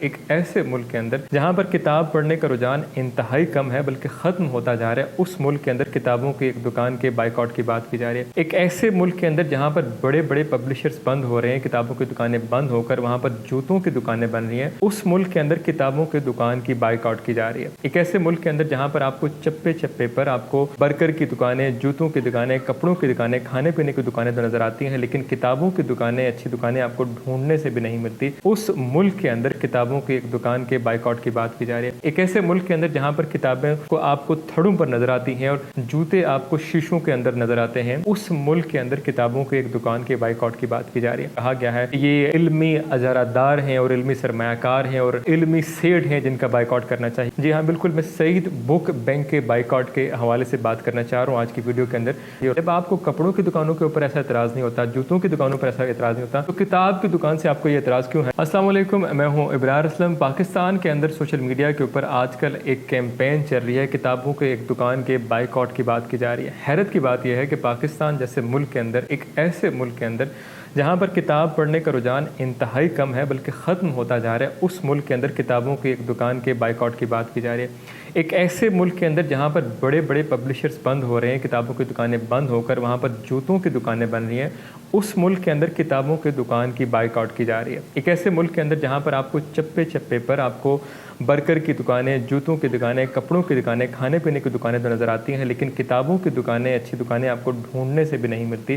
ایک ایسے ملک کے اندر جہاں پر کتاب پڑھنے کا رجحان انتہائی کم ہے بلکہ ختم ہوتا جا رہا ہے، اس ملک کے اندر کتابوں کی ایک دکان کے بائیکاٹ کی بات کی جا رہی ہے۔ ایک ایسے ملک کے اندر جہاں پر بڑے بڑے پبلشرز بند ہو رہے ہیں، کتابوں کی دکانیں بند ہو کر وہاں پر جوتوں کی دکانیں بن رہی ہیں، اس ملک کے اندر کتابوں کی دکان کی بائیکاٹ کی جا رہی ہے۔ ایک ایسے ملک کے اندر جہاں پر آپ کو چپے چپے پر آپ کو برگر کی دکانیں، جوتوں کی دکانیں، کپڑوں کی دکانیں، کھانے پینے کی دکانیں تو نظر آتی ہیں، لیکن کتابوں کی دکانیں، اچھی دکانیں آپ کو ڈھونڈنے سے بھی نہیں ملتی۔ اس ملک کے اندر کتابوں کی ایک دکان کے بائیکاٹ کی بات کی جا رہی ہے۔ ایک ایسے ملک کے اندر جہاں پر کتابیں کو آپ کو تھڑوں پر نظر آتی ہیں اور جوتے آپ کو شیشوں کے اندر نظر آتے ہیں، اس ملک کے اندر کتابوں کی ایک دکان کے بائیکاٹ کی بات کی جا رہی ہے۔ کہا گیا ہے کہ یہ علمی اجارہ دار ہیں اور علمی سرمایہ کار ہیں اور علمی سیٹ ہیں جن کا بائیکاٹ کرنا چاہیے۔ جی ہاں بالکل، میں سعید بک بینک کے بائیکاٹ کے حوالے سے بات کرنا چاہ رہا ہوں آج کی ویڈیو کے اندر۔ جب آپ کو کپڑوں کی دکانوں کے اوپر ایسا اعتراض نہیں ہوتا، جوتوں کی دکانوں پر ایسا اعتراض نہیں ہوتا، تو کتاب کی دکان سے آپ کو یہ اعتراض کیوں ہے؟ السلام علیکم، میں ہوں ابرار اسلم۔ پاکستان کے اندر سوشل میڈیا کے اوپر آج کل ایک کیمپین چل رہی ہے، کتابوں کے ایک دکان کے بائیکاٹ کی بات کی جا رہی ہے۔ حیرت کی بات یہ ہے کہ پاکستان جیسے ملک کے اندر، ایک ایسے ملک کے اندر جہاں پر کتاب پڑھنے کا رجحان انتہائی کم ہے بلکہ ختم ہوتا جا رہا ہے، اس ملک کے اندر کتابوں کی ایک دکان کے بائیکاٹ کی بات کی جا رہی ہے۔ ایک ایسے ملک کے اندر جہاں پر بڑے بڑے پبلشرز بند ہو رہے ہیں، کتابوں کی دکانیں بند ہو کر وہاں پر جوتوں کی دکانیں بن رہی ہیں، اس ملک کے اندر کتابوں کی دکان کی بائیکاٹ کی جا رہی ہے۔ ایک ایسے ملک کے اندر جہاں پر آپ کو چپے چپے پر آپ کو برگر کی دکانیں، جوتوں کی دکانیں، کپڑوں کی دکانیں، کھانے پینے کی دکانیں تو نظر آتی ہیں، لیکن کتابوں کی دکانیں، اچھی دکانیں آپ کو ڈھونڈنے سے بھی نہیں ملتی،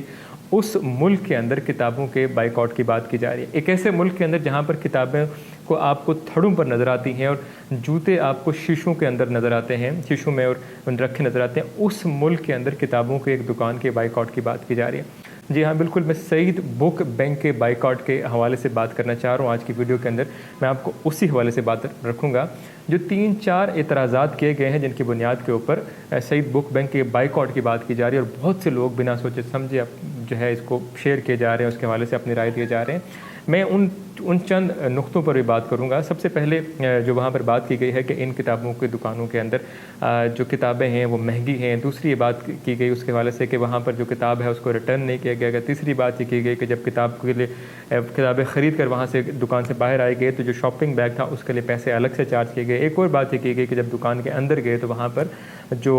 اس ملک کے اندر کتابوں کے بائیکاٹ کی بات کی جا رہی ہے۔ ایک ایسے ملک کے اندر جہاں پر کتابیں کو آپ کو تھڑوں پر نظر آتی ہیں اور جوتے آپ کو شیشوں کے اندر نظر آتے ہیں، شیشوں میں اور رکھے نظر آتے ہیں، اس ملک کے اندر کتابوں کے ایک دکان کے بائیکاٹ کی بات کی جا رہی ہے۔ جی ہاں بالکل، میں سعید بک بینک کے بائیکاٹ کے حوالے سے بات کرنا چاہ رہا ہوں آج کی ویڈیو کے اندر۔ میں آپ کو اسی حوالے سے بات رکھوں گا۔ جو 3-4 اعتراضات کیے گئے ہیں جن کی بنیاد کے اوپر سعید بک بینک کے بائیکاٹ کی بات کی جا رہی ہے، اور بہت سے لوگ بنا سوچے سمجھے جو ہے اس کو شیئر کیے جا رہے ہیں، اس کے حوالے سے اپنی رائے دیے جا رہے ہیں۔ میں ان چند نقطوں پر بھی بات کروں گا۔ سب سے پہلے جو وہاں پر بات کی گئی ہے کہ ان کتابوں کی دکانوں کے اندر جو کتابیں ہیں وہ مہنگی ہیں۔ دوسری بات کی گئی اس کے حوالے سے کہ وہاں پر جو کتاب ہے اس کو ریٹرن نہیں کیا گیا۔ تیسری بات یہ کی گئی کہ جب کتاب کے لیے کتابیں خرید کر وہاں سے دکان سے باہر آئے گئے تو جو شاپنگ بیگ تھا اس کے لیے پیسے الگ سے چارج کیے گئے۔ ایک اور بات یہ کی گئی کہ جب دکان کے اندر گئے تو وہاں پر جو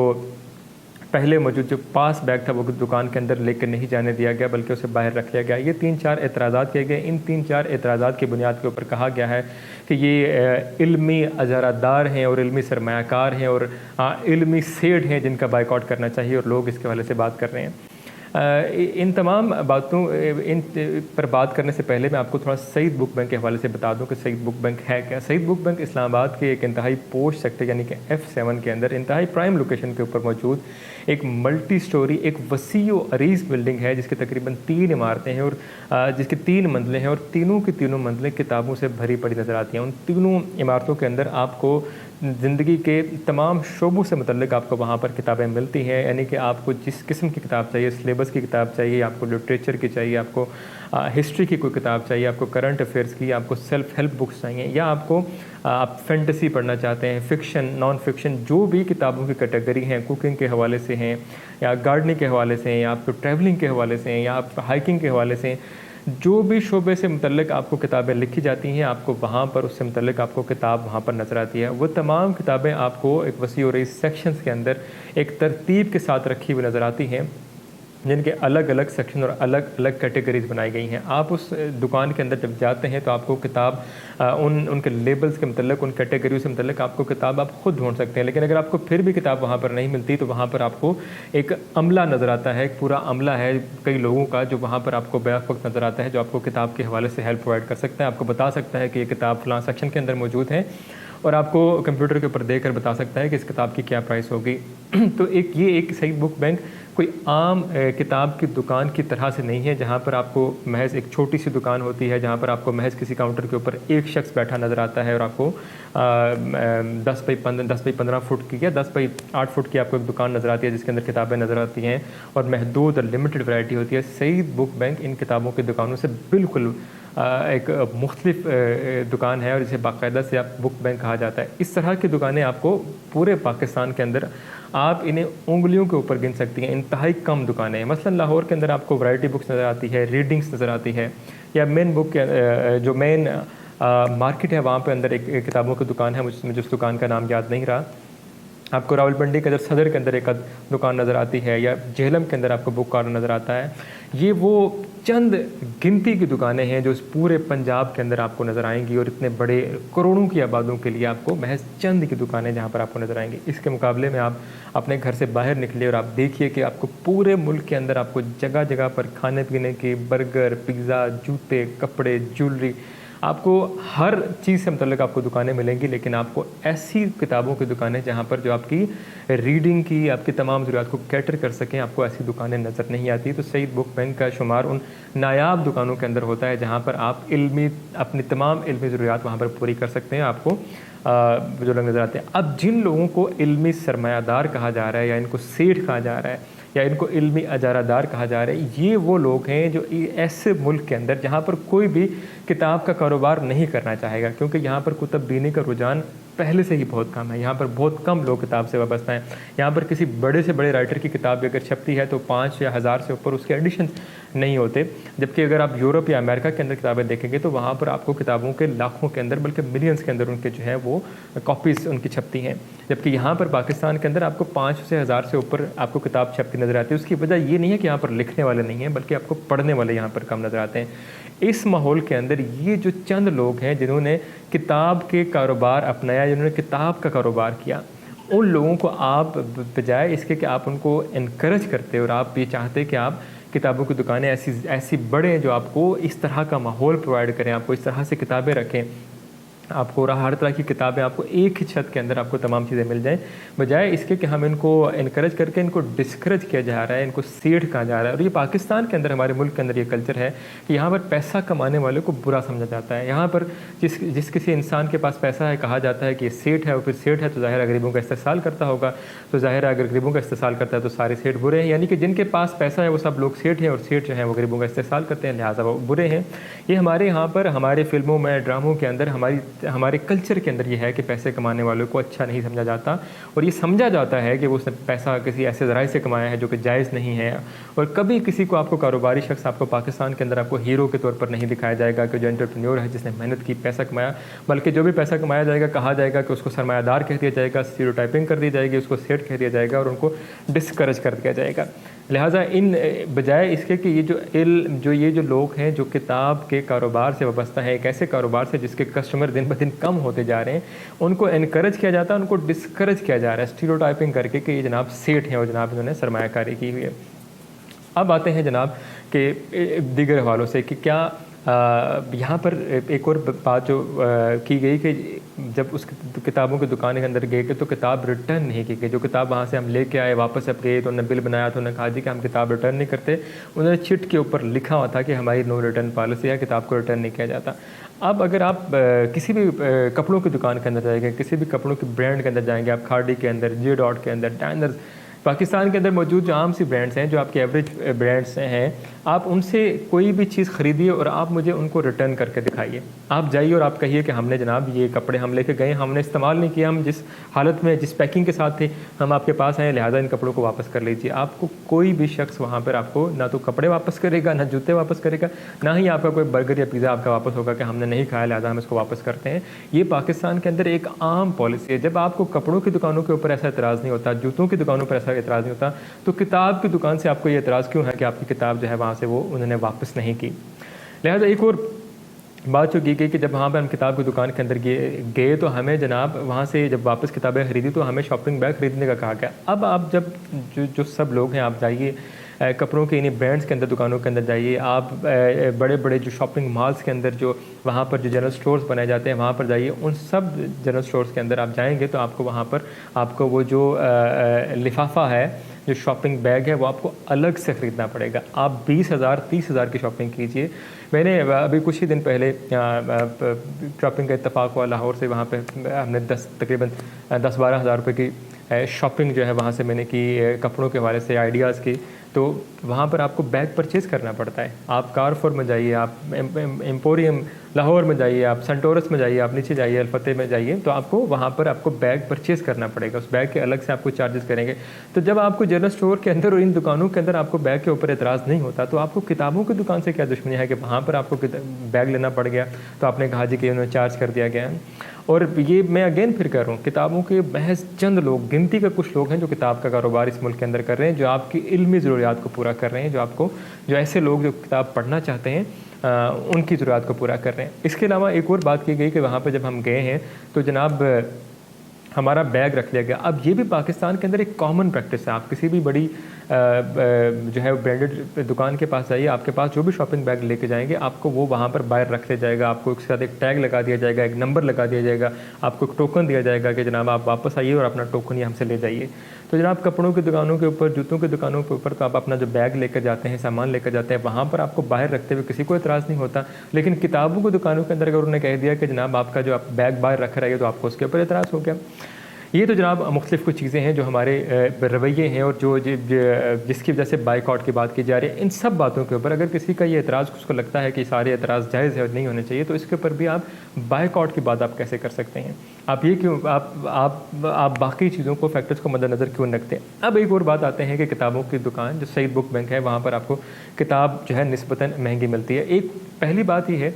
پہلے موجود جو پاس بیگ تھا وہ دکان کے اندر لے کر نہیں جانے دیا گیا بلکہ اسے باہر رکھ لیا گیا۔ یہ 3-4 اعتراضات کیے گئے۔ ان 3-4 اعتراضات کی بنیاد کے اوپر کہا گیا ہے کہ یہ علمی اجارہ دار ہیں اور علمی سرمایہ کار ہیں اور علمی سیٹ ہیں جن کا بائیکاٹ کرنا چاہیے، اور لوگ اس کے حوالے سے بات کر رہے ہیں۔ ان تمام باتوں پر بات کرنے سے پہلے میں آپ کو تھوڑا سعید بک بینک کے حوالے سے بتا دوں کہ سعید بک بینک ہے کیا۔ سعید بک بینک اسلام آباد کے ایک انتہائی پوش سیکٹر یعنی کہ F7 کے اندر انتہائی پرائم لوکیشن کے اوپر موجود ایک ملٹی سٹوری، ایک وسیع و عریض بلڈنگ ہے جس کی تقریباً 3 عمارتیں ہیں اور جس کی 3 منزلیں ہیں، اور تینوں کی تینوں منزلیں کتابوں سے بھری پڑی نظر آتی ہیں۔ ان تینوں عمارتوں کے اندر آپ کو زندگی کے تمام شعبوں سے متعلق آپ کو وہاں پر کتابیں ملتی ہیں، یعنی کہ آپ کو جس قسم کی کتاب چاہیے، سلیبس کی کتاب چاہیے، آپ کو لٹریچر کی چاہیے، آپ کو ہسٹری کی کوئی کتاب چاہیے، آپ کو کرنٹ افیئرس کی، آپ کو سیلف ہیلپ بکس چاہیے، یا آپ فینٹیسی پڑھنا چاہتے ہیں، فکشن، نان فکشن، جو بھی کتابوں کی کیٹیگری ہیں، کوکنگ کے حوالے سے ہیں یا گارڈننگ کے حوالے سے ہیں یا آپ کو ٹریولنگ کے حوالے سے ہیں یا آپ ہائکنگ کے حوالے سے ہیں، جو بھی شعبے سے متعلق آپ کو کتابیں لکھی جاتی ہیں، آپ کو وہاں پر اس سے متعلق آپ کو کتاب وہاں پر نظر آتی ہے۔ وہ تمام کتابیں آپ کو ایک وسیع و عریض سیکشنز کے اندر ایک ترتیب کے ساتھ رکھی ہوئی نظر آتی ہیں، جن کے الگ الگ سیکشن اور الگ الگ کیٹیگریز بنائی گئی ہیں۔ آپ اس دکان کے اندر جب جاتے ہیں تو آپ کو کتاب ان کے لیبلز کے متعلق، ان کیٹیگریوں سے متعلق آپ کو کتاب آپ خود ڈھونڈ سکتے ہیں، لیکن اگر آپ کو پھر بھی کتاب وہاں پر نہیں ملتی تو وہاں پر آپ کو ایک عملہ نظر آتا ہے، ایک پورا عملہ ہے کئی لوگوں کا جو وہاں پر آپ کو بیک وقت نظر آتا ہے، جو آپ کو کتاب کے حوالے سے ہیلپ پرووائڈ کر سکتا ہے، آپ کو بتا سکتا ہے کہ یہ کتاب فلاں سیکشن کے اندر موجود ہے، اور آپ کو کمپیوٹر کے اوپر دیکھ کر بتا سکتا ہے کہ اس کتاب کی کیا پرائس ہوگی۔ تو یہ ایک سعید بک بینک کوئی عام کتاب کی دکان کی طرح سے نہیں ہے جہاں پر آپ کو محض ایک چھوٹی سی دکان ہوتی ہے، جہاں پر آپ کو محض کسی کاؤنٹر کے اوپر ایک شخص بیٹھا نظر آتا ہے اور آپ کو 10x15 فٹ کی یا 10x8 فٹ کی آپ کو ایک دکان نظر آتی ہے جس کے اندر کتابیں نظر آتی ہیں اور محدود اور لمیٹڈ ورائٹی ہوتی ہے۔ سعید بک بینک ان کتابوں کی دکانوں سے بالکل ایک مختلف دکان ہے اور جسے باقاعدہ سے آپ بک بینک کہا جاتا ہے۔ اس طرح کی دکانیں آپ کو پورے پاکستان کے اندر آپ انہیں انگلیوں کے اوپر گن سکتی ہیں، انتہائی کم دکانیں ہیں۔ مثلا لاہور کے اندر آپ کو ورائٹی بکس نظر آتی ہے، ریڈنگس نظر آتی ہے، یا مین بک جو مین مارکیٹ ہے وہاں پہ اندر ایک کتابوں کی دکان ہے، مجھے اس دکان کا نام یاد نہیں رہا. آپ کو راولپنڈی کے اندر صدر کے اندر ایک دکان نظر آتی ہے، یا جہلم کے اندر آپ کو بک کارنر نظر آتا ہے. یہ وہ چند گنتی کی دکانیں ہیں جو اس پورے پنجاب کے اندر آپ کو نظر آئیں گی، اور اتنے بڑے کروڑوں کی آبادوں کے لیے آپ کو محض چند کی دکانیں جہاں پر آپ کو نظر آئیں گی. اس کے مقابلے میں آپ اپنے گھر سے باہر نکلے اور آپ دیکھیے کہ آپ کو پورے ملک کے اندر آپ کو جگہ جگہ پر کھانے پینے کے برگر، پیزا، جوتے، کپڑے، جولری، آپ کو ہر چیز سے متعلق آپ کو دکانیں ملیں گی. لیکن آپ کو ایسی کتابوں کی دکانیں جہاں پر جو آپ کی ریڈنگ کی، آپ کی تمام ضروریات کو کیٹر کر سکیں، آپ کو ایسی دکانیں نظر نہیں آتی. تو سعید بک بینک کا شمار ان نایاب دکانوں کے اندر ہوتا ہے جہاں پر آپ اپنی تمام علمی ضروریات وہاں پر پوری کر سکتے ہیں. آپ کو جو لوگ نظر آتے ہیں، اب جن لوگوں کو علمی سرمایہ دار کہا جا رہا ہے، یا ان کو سیٹھ کہا جا رہا ہے، یا ان کو علمی اجارہ دار کہا جا رہا ہے، یہ وہ لوگ ہیں جو ایسے ملک کے اندر جہاں پر کوئی بھی کتاب کا کاروبار نہیں کرنا چاہے گا، کیونکہ یہاں پر کتب بینی کا رجحان پہلے سے ہی بہت کم ہے. یہاں پر بہت کم لوگ کتاب سے وابستہ ہیں. یہاں پر کسی بڑے سے بڑے رائٹر کی کتاب بھی اگر چھپتی ہے تو 5 یا 1000 سے اوپر اس کے ایڈیشن نہیں ہوتے. جبکہ اگر آپ یورپ یا امریکہ کے اندر کتابیں دیکھیں گے تو وہاں پر آپ کو کتابوں کے لاکھوں کے اندر، بلکہ ملینز کے اندر ان کے جو ہے وہ کاپیز ان کی چھپتی ہیں. جبکہ یہاں پر پاکستان کے اندر آپ کو 5 سے 1000 سے اوپر آپ کو کتاب چھپتی نظر آتی ہے. اس کی وجہ یہ نہیں ہے کہ یہاں پر لکھنے والے نہیں ہیں، بلکہ آپ کو پڑھنے والے یہاں پر کم نظر آتے ہیں. اس ماحول کے اندر یہ جو چند لوگ ہیں جنہوں نے کتاب کے کاروبار اپنایا، جنہوں نے کتاب کا کاروبار کیا، ان لوگوں کو آپ بجائے اس کے کہ آپ ان کو انکریج کرتے اور آپ یہ چاہتے کہ آپ کتابوں کی دکانیں ایسی بڑھیں جو آپ کو اس طرح کا ماحول پرووائڈ کریں، آپ کو اس طرح سے کتابیں رکھیں، آپ کو ہر طرح کی کتابیں آپ کو ایک ہی چھت کے اندر آپ کو تمام چیزیں مل جائیں، بجائے اس کے کہ ہم ان کو انکریج کر کے ان کو ڈسکریج کیا جا رہا ہے، ان کو سیٹھ کہا جا رہا ہے. اور یہ پاکستان کے اندر، ہمارے ملک کے اندر یہ کلچر ہے کہ یہاں پر پیسہ کمانے والے کو برا سمجھا جاتا ہے. یہاں پر جس کسی انسان کے پاس پیسہ ہے کہا جاتا ہے کہ یہ سیٹھ ہے، اور پھر سیٹھ ہے تو ظاہر ہے غریبوں کا استحصال کرتا ہوگا، تو ظاہر ہے اگر غریبوں کا استحصال کرتا ہے تو سارے سیٹھ برے ہیں. یعنی کہ جن کے پاس پیسہ ہے وہ سب لوگ سیٹھ ہیں، اور سیٹھ جو ہیں وہ غریبوں کا استحصال کرتے ہیں، لہٰذا وہ برے ہیں. یہ ہمارے یہاں پر ہمارے فلموں میں، ڈراموں کے اندر، ہمارے کلچر کے اندر یہ ہے کہ پیسے کمانے والوں کو اچھا نہیں سمجھا جاتا، اور یہ سمجھا جاتا ہے کہ وہ پیسہ کسی ایسے ذرائع سے کمایا ہے جو کہ جائز نہیں ہے. اور کبھی کسی کو آپ کو کاروباری شخص آپ کو پاکستان کے اندر آپ کو ہیرو کے طور پر نہیں دکھایا جائے گا کہ جو انٹرپرینیور ہے جس نے محنت کی، پیسہ کمایا، بلکہ جو بھی پیسہ کمایا جائے گا کہا جائے گا کہ اس کو سرمایہ دار کہہ دیا جائے گا، اسٹیریوٹائپنگ کر دی جائے گی، اس کو سیٹ کہہ دیا جائے گا، اور ان کو ڈسکریج کر دیا جائے گا. لہٰذا ان بجائے اس کے کہ یہ جو لوگ ہیں جو کتاب کے کاروبار سے وابستہ ہیں، ایک ایسے کاروبار سے جس کے کسٹمر دن بہ دن کم ہوتے جا رہے ہیں، ان کو انکریج کیا جاتا ہے، ان کو ڈسکریج کیا جا رہا ہے اسٹیریوٹائپنگ کر کے کہ یہ جناب سیٹھ ہیں اور جناب انہوں نے سرمایہ کاری کی ہوئی ہے. اب آتے ہیں جناب کہ دیگر حوالوں سے کہ کیا یہاں پر ایک اور بات جو کی گئی کہ جب اس کتابوں کی دکان کے اندر گئے کہ تو کتاب ریٹرن نہیں کی گئی. جو کتاب وہاں سے ہم لے کے آئے واپس اب گئے تو انہوں نے بل بنایا تو انہوں نے کہا جی کہ ہم کتاب ریٹرن نہیں کرتے. انہوں نے چٹ کے اوپر لکھا ہوا تھا کہ ہماری نو ریٹرن پالیسی ہے، کتاب کو ریٹرن نہیں کیا جاتا. اب اگر آپ کسی بھی کپڑوں کی دکان کے اندر جائیں گے، کسی بھی کپڑوں کی برانڈ کے اندر جائیں گے، آپ کھاڑی کے اندر، جے ڈاٹ کے اندر، ڈائنرز، پاکستان کے اندر موجود جو عام سی برانڈس ہیں، جو آپ کے ایوریج برانڈس ہیں، آپ ان سے کوئی بھی چیز خریدیے اور آپ مجھے ان کو ریٹرن کر کے دکھائیے. آپ جائیے اور آپ کہیے کہ ہم نے جناب یہ کپڑے ہم لے کے گئے، ہم نے استعمال نہیں کیا، ہم جس حالت میں جس پیکنگ کے ساتھ تھے ہم آپ کے پاس آئے، لہٰذا ان کپڑوں کو واپس کر لیجیے. آپ کو کوئی بھی شخص وہاں پر آپ کو نہ تو کپڑے واپس کرے گا، نہ جوتے واپس کرے گا، نہ ہی آپ کا کوئی برگر یا پیزا آپ کا واپس ہوگا کہ ہم نے نہیں کھایا لہٰذا ہم اس کو واپس کرتے ہیں. یہ پاکستان کے اندر ایک عام پالیسی ہے. جب آپ کو کپڑوں کی دکانوں کے اوپر ایسا اعتراض نہیں ہوتا، جوتوں کی دکانوں پر ایسا اعتراض نہیں ہوتا، تو کتاب کی دکان سے آپ کو یہ اعتراض کیوں ہے کہ آپ کی کتاب جو ہے وہاں سے وہ انہوں نے واپس نہیں کی. لہٰذا ایک اور بات جو کی گئی کہ جب وہاں پہ ہم کتاب کی دکان کے اندر گئے تو ہمیں جناب وہاں سے جب واپس کتابیں خریدی تو ہمیں شاپنگ بیگ خریدنے کا کہا گیا. اب آپ جب جو سب لوگ ہیں آپ جائیے کپڑوں کے انہیں برانڈس کے اندر دکانوں کے اندر جائیے، آپ بڑے بڑے جو شاپنگ مالز کے اندر جو وہاں پر جو جنرل سٹورز بنائے جاتے ہیں وہاں پر جائیے، ان سب جنرل سٹورز کے اندر آپ جائیں گے تو آپ کو وہاں پر آپ کو وہ جو لفافہ ہے، جو شاپنگ بیگ ہے، وہ آپ کو الگ سے خریدنا پڑے گا. آپ 20,000 30,000 کی شاپنگ کیجئے. میں نے ابھی کچھ ہی دن پہلے شاپنگ کا اتفاق ہوا لاہور سے، وہاں پہ ہم نے تقریباً 10-12 ہزار روپے کی شاپنگ جو ہے وہاں سے میں نے کی، کپڑوں کے حوالے سے آئیڈیاز کی. تو وہاں پر آپ کو بیگ پرچیز کرنا پڑتا ہے. آپ کارفور میں جائیے, آپ ایمپوریم لاہور میں جائیے, آپ سنٹورس میں جائیے, آپ نیچے جائیے الفتح میں جائیے, تو آپ کو وہاں پر آپ کو بیگ پرچیز کرنا پڑے گا. اس بیگ کے الگ سے آپ کو چارجز کریں گے. تو جب آپ کو جنرل اسٹور کے اندر اور ان دکانوں کے اندر آپ کو بیگ کے اوپر اعتراض نہیں ہوتا, تو آپ کو کتابوں کی دکان سے کیا دشمنی ہے کہ وہاں پر آپ کو بیگ لینا پڑ گیا, تو آپ نے کہا جی کہ انہوں نے چارج کر دیا گیا. اور یہ میں اگین پھر کہہ رہا ہوں, کتابوں کے محض چند لوگ, گنتی کا کچھ لوگ ہیں جو کتاب کا کاروبار اس ملک کے اندر کر رہے ہیں, جو آپ کی علمی ضروریات کو پورا کر رہے ہیں, جو ایسے لوگ جو کتاب پڑھنا چاہتے ہیں ان کی ضروریات کو پورا کر رہے ہیں. اس کے علاوہ ایک اور بات کی گئی کہ وہاں پہ جب ہم گئے ہیں تو جناب ہمارا بیگ رکھ لیا گیا. اب یہ بھی پاکستان کے اندر ایک کامن پریکٹس ہے. آپ کسی بھی بڑی جو ہے برانڈڈ دکان کے پاس جائیے, آپ کے پاس جو بھی شاپنگ بیگ لے کے جائیں گے, آپ کو وہ وہاں پر باہر رکھ لیا جائے گا. آپ کو ایک ساتھ ایک ٹیگ لگا دیا جائے گا, ایک نمبر لگا دیا جائے گا, آپ کو ایک ٹوکن دیا جائے گا کہ جناب آپ واپس آئیے اور اپنا ٹوکن یہ ہم سے لے جائیے. تو جناب کپڑوں کی دکانوں کے اوپر, جوتوں کی دکانوں کے اوپر تو آپ اپنا جو بیگ لے کر جاتے ہیں, سامان لے کر جاتے ہیں, وہاں پر آپ کو باہر رکھتے ہوئے کسی کو اعتراض نہیں ہوتا. لیکن کتابوں کی دکانوں کے اندر اگر انہوں نے کہہ دیا کہ جناب آپ کا جو آپ بیگ باہر رکھ رہے ہیں, تو آپ کو اس کے اوپر اعتراض ہو گیا. یہ تو جناب مختلف کچھ چیزیں ہیں جو ہمارے رویے ہیں, اور جو جس کی وجہ سے بائیک آؤٹ کی بات کی جا رہی ہے. ان سب باتوں کے اوپر اگر کسی کا یہ اعتراض اس کو لگتا ہے کہ سارے اعتراض جائز ہے اور نہیں ہونے چاہیے, تو اس کے اوپر بھی آپ بائیک آؤٹ کی بات آپ کیسے کر سکتے ہیں؟ آپ یہ کیوں آپ باقی چیزوں کو, فیکٹرز کو مد نظر کیوں رکھتے ہیں؟ اب ایک اور بات آتے ہیں کہ کتابوں کی دکان جو سعید بک بینک ہے, وہاں پر آپ کو کتاب جو ہے نسبتاً مہنگی ملتی ہے. ایک پہلی بات یہ ہے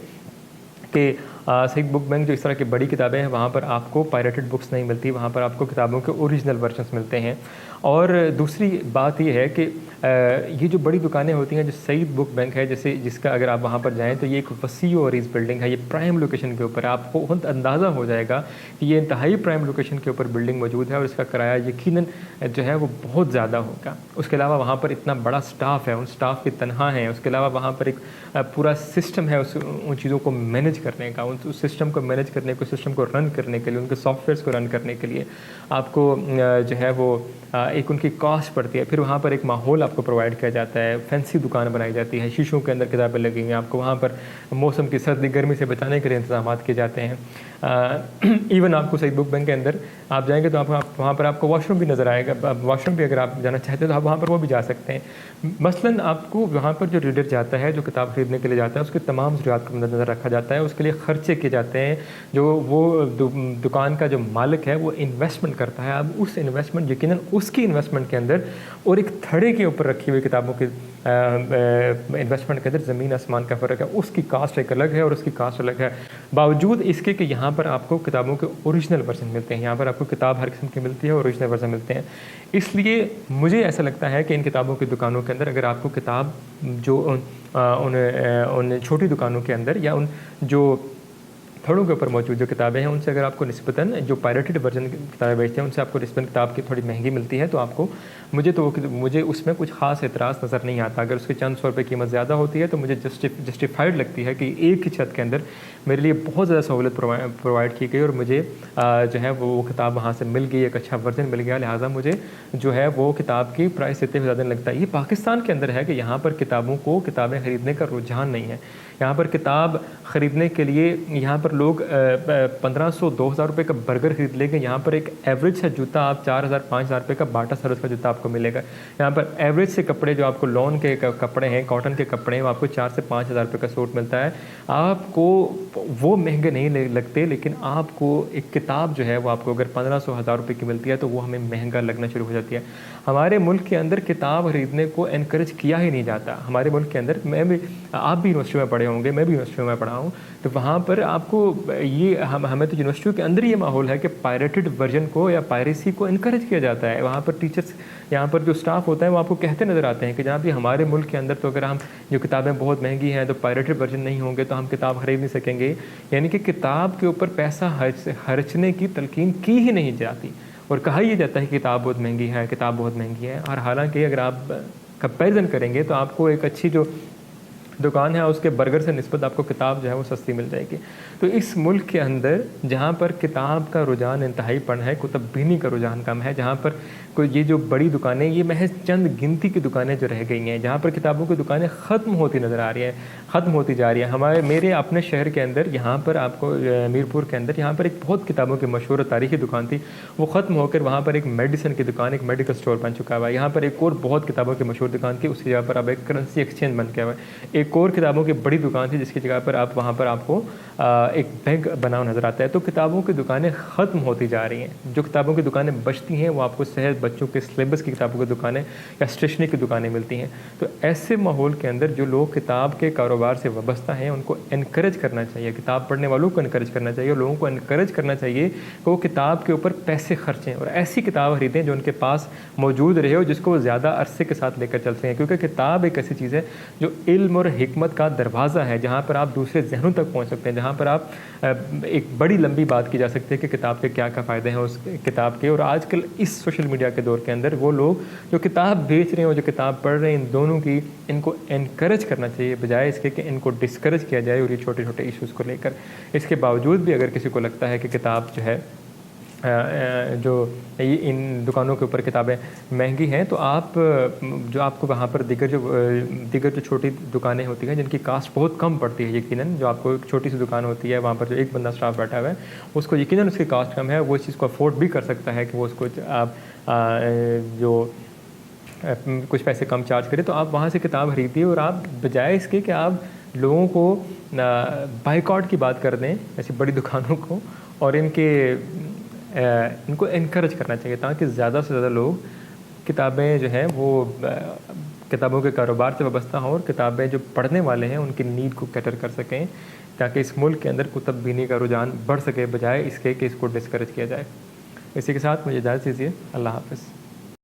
کہ سعید بک بینک جو اس طرح کی بڑی کتابیں ہیں, وہاں پر آپ کو پائریٹڈ بکس نہیں ملتی, وہاں پر آپ کو کتابوں کے اوریجنل ورژنس ملتے ہیں. اور دوسری بات یہ ہے کہ یہ جو بڑی دکانیں ہوتی ہیں, جو سعید بک بینک ہے جس کا اگر آپ وہاں پر جائیں تو یہ ایک وسیع و عریض بلڈنگ ہے. یہ پرائم لوکیشن کے اوپر ہے. آپ کو بہت اندازہ ہو جائے گا کہ یہ انتہائی پرائم لوکیشن کے اوپر بلڈنگ موجود ہے, اور اس کا کرایہ یقیناً جو ہے وہ بہت زیادہ ہوگا. اس کے علاوہ وہاں پر اتنا بڑا سٹاف ہے, ان سٹاف کی تنہا ہے. اس کے علاوہ وہاں پر ایک پورا سسٹم ہے ان چیزوں کو مینیج کرنے کا, اس سسٹم کو مینیج کرنے کو, سسٹم کو رن کرنے کے لیے, ان کے سافٹ ویئرس کو رن کرنے کے لیے آپ کو جو ہے وہ ایک ان کی کاسٹ پڑتی ہے. پھر وہاں پر ایک ماحول آپ کو پرووائڈ کیا جاتا ہے, فینسی دکان بنائی جاتی ہے, شیشوں کے اندر کتابیں لگی ہیں. آپ کو وہاں پر موسم کی سردی گرمی سے بچانے کے لیے انتظامات کیے جاتے ہیں. ایون آپ کو سعید بک بینک کے اندر آپ جائیں گے تو وہاں پر آپ کو واش روم بھی نظر آئے گا. واش روم بھی اگر آپ جانا چاہتے ہیں تو آپ وہاں پر وہ بھی جا سکتے ہیں. مثلاً آپ کو وہاں پر جو ریڈر جاتا ہے, جو کتاب خریدنے کے لیے جاتا ہے, اس کے تمام ضروریات کو مد نظر رکھا جاتا ہے. اس کے لیے خرچے کیے جاتے ہیں. جو وہ دکان کا جو مالک ہے وہ انویسٹمنٹ کرتا ہے. اب اس انویسٹمنٹ یقیناً اس کی انویسٹمنٹ کے اندر اور ایک تھڑے کے اوپر رکھی ہوئی کتابوں کی انویسٹمنٹ کے اندر زمین آسمان کا فرق ہے. اس کی کاسٹ ایک الگ ہے اور اس کی کاسٹ الگ ہے. باوجود اس کے کہ یہاں پر آپ کو کتابوں کے اوریجنل ورژن ملتے ہیں, یہاں پر آپ کو کتاب ہر قسم کی ملتی ہے, اوریجنل ورژن ملتے ہیں. اس لیے مجھے ایسا لگتا ہے کہ ان کتابوں کی دکانوں کے اندر اگر آپ کو کتاب جو ان چھوٹی دکانوں کے اندر یا ان جو تھڑوں کے اوپر موجود جو کتابیں ہیں ان سے اگر آپ کو نسبتاً جو پائریٹڈ ورژن کی کتابیں بیچتے ہیں ان سے آپ کو نسبتاً کتاب کی تھوڑی مہنگی ملتی ہے, تو آپ کو مجھے اس میں کچھ خاص اعتراض نظر نہیں آتا. اگر اس کی چند سو روپے قیمت زیادہ ہوتی ہے تو مجھے جسٹیفائڈ لگتی ہے کہ ایک ہی چھت کے اندر میرے لیے بہت زیادہ سہولت پرووائڈ کی گئی اور مجھے جو ہے وہ کتاب وہاں سے مل گئی, ایک اچھا ورژن مل گیا, لہٰذا مجھے جو ہے وہ کتاب کی پرائس اتنے زیادہ نہیں لگتا. یہ پاکستان کے اندر ہے کہ یہاں پر کتابیں خریدنے کا رجحان نہیں ہے. یہاں پر کتاب خریدنے کے لیے یہاں پر لوگ 1500-2000 روپے کا برگر خرید لیں گے. یہاں پر ایک ایوریج سے جوتا آپ 4000-5000 روپے کا باٹا سروس کا جوتا آپ کو ملے گا. یہاں پر ایوریج سے کپڑے جو آپ کو لون کے کپڑے ہیں, کاٹن کے کپڑے ہیں, وہ آپ کو 4 سے 5000 روپے کا سوٹ ملتا ہے. آپ کو وہ مہنگے نہیں لگتے, لیکن آپ کو ایک کتاب جو ہے وہ آپ کو اگر 1500-1000 روپے کی ملتی ہے تو وہ ہمیں مہنگا لگنا شروع ہو جاتی ہے. ہمارے ملک کے اندر کتاب خریدنے کو انکریج کیا ہی نہیں جاتا. ہمارے ملک کے اندر آپ بھی یونیورسٹی میں پڑھے ہوں گے, میں بھی یونیورسٹی میں پڑھا ہوں, تو وہاں پر آپ کو یہ ہمیں تو یونیورسٹیوں کے اندر یہ ماحول ہے کہ پائریٹڈ ورژن کو یا پائریسی کو انکریج کیا جاتا ہے. وہاں پر ٹیچرس, یہاں پر جو اسٹاف ہوتا ہے وہ آپ کو کہتے نظر آتے ہیں کہ جناب یہ ہمارے ملک کے اندر تو اگر ہم جو کتابیں بہت مہنگی ہیں تو پائریٹڈ ورژن نہیں ہوں گے تو ہم کتاب خرید نہیں سکیں گے. یعنی کہ کتاب کے اوپر پیسہ خرچنے کی تلقین کی ہی نہیں جاتی اور کہا یہ جاتا ہے کہ کتاب بہت مہنگی ہے, کتاب بہت مہنگی ہے. اور حالانکہ اگر آپ کمپیریزن کریں گے تو آپ کو ایک اچھی جو دکان ہے اس کے برگر سے نسبت آپ کو کتاب جو ہے وہ سستی مل جائے گی. تو اس ملک کے اندر جہاں پر کتاب کا رجحان انتہائی پڑ ہے, کتب بینی کا رجحان کم ہے, جہاں پر کوئی یہ جو بڑی دکانیں یہ محض چند گنتی کی دکانیں جو رہ گئی ہیں, جہاں پر کتابوں کی دکانیں ختم ہوتی نظر آ رہی ہیں, ختم ہوتی جا رہی ہیں. میرے اپنے شہر کے اندر یہاں پر آپ کو میرپور کے اندر یہاں پر ایک بہت کتابوں کی مشہور تاریخی دکان تھی, وہ ختم ہو کر وہاں پر ایک میڈیسن کی دکان, ایک میڈیکل اسٹور بن چکا ہوا ہے. یہاں پر ایک اور بہت کتابوں کی مشہور دکان تھی, اس کی جگہ پر اب ایک کرنسی ایکسچینج بن گیا ہوا ہے. ایک اور کتابوں کی بڑی دکان تھی جس کی جگہ پر آپ وہاں پر آپ کو ایک بینک بنا ہوا نظر آتا ہے. تو کتابوں کی دکانیں ختم ہوتی جا رہی ہیں. جو کتابوں کی دکانیں بچتی ہیں وہ آپ کو صحت, بچوں کے سلیبس کی کتابوں کی دکانیں یا اسٹیشنری کی دکانیں ملتی ہیں. تو ایسے ماحول کے اندر جو لوگ کتاب کے کاروبار سے وابستہ ہیں ان کو انکریج کرنا چاہیے, کتاب پڑھنے والوں کو انکریج کرنا چاہیے, اور لوگوں کو انکریج کرنا چاہیے کہ وہ کتاب کے اوپر پیسے خرچیں اور ایسی کتاب خریدیں جو ان کے پاس موجود رہے اور جس کو وہ زیادہ عرصے کے ساتھ لے کر چلتے ہیں. کیونکہ کتاب ایک ایسی چیز ہے جو علم اور حکمت کا دروازہ ہے, جہاں پر آپ دوسرے ذہنوں تک پہنچ سکتے ہیں, جہاں پر آپ ایک بڑی لمبی بات کی جا سکتی ہے کہ کتاب کے کیا کیا فائدے ہیں اس کتاب کے. اور آج کل اس سوشل میڈیا کے دور کے اندر وہ لوگ جو کتاب بیچ رہے ہیں اور جو کتاب پڑھ رہے ہیں, ان دونوں کی ان کو انکریج کرنا چاہیے بجائے اس کے کہ ان کو ڈسکریج کیا جائے اور یہ چھوٹے چھوٹے ایشوز کو لے کر. اس کے باوجود بھی اگر کسی کو لگتا ہے کہ کتاب جو ہے جو ان دکانوں کے اوپر کتابیں مہنگی ہیں, تو آپ جو آپ کو وہاں پر دیگر جو چھوٹی دکانیں ہوتی ہیں جن کی کاسٹ بہت کم پڑتی ہے, یقیناً جو آپ کو ایک چھوٹی سی دکان ہوتی ہے وہاں پر جو ایک بندہ اسٹاف بیٹھا ہوا ہے اس کو یقیناً اس کی کاسٹ کم ہے, وہ اس چیز کو افورڈ بھی کر سکتا ہے کہ وہ اس کو آپ جو کچھ پیسے کم چارج کرے, تو آپ وہاں سے کتاب خریدیے. اور آپ بجائے اس کے کہ آپ لوگوں کو بائیکاٹ کی بات کر دیں ایسی بڑی دکانوں کو, اور ان کو انکریج کرنا چاہیے تاکہ زیادہ سے زیادہ لوگ کتابیں جو ہیں وہ کتابوں کے کاروبار سے وابستہ ہوں اور کتابیں جو پڑھنے والے ہیں ان کی نیڈ کو کیٹر کر سکیں, تاکہ اس ملک کے اندر کتب بینی کا رجحان بڑھ سکے بجائے اس کے کہ اس کو ڈسکریج کیا جائے. اسی کے ساتھ مجھے اجازت دیجیے. اللہ حافظ.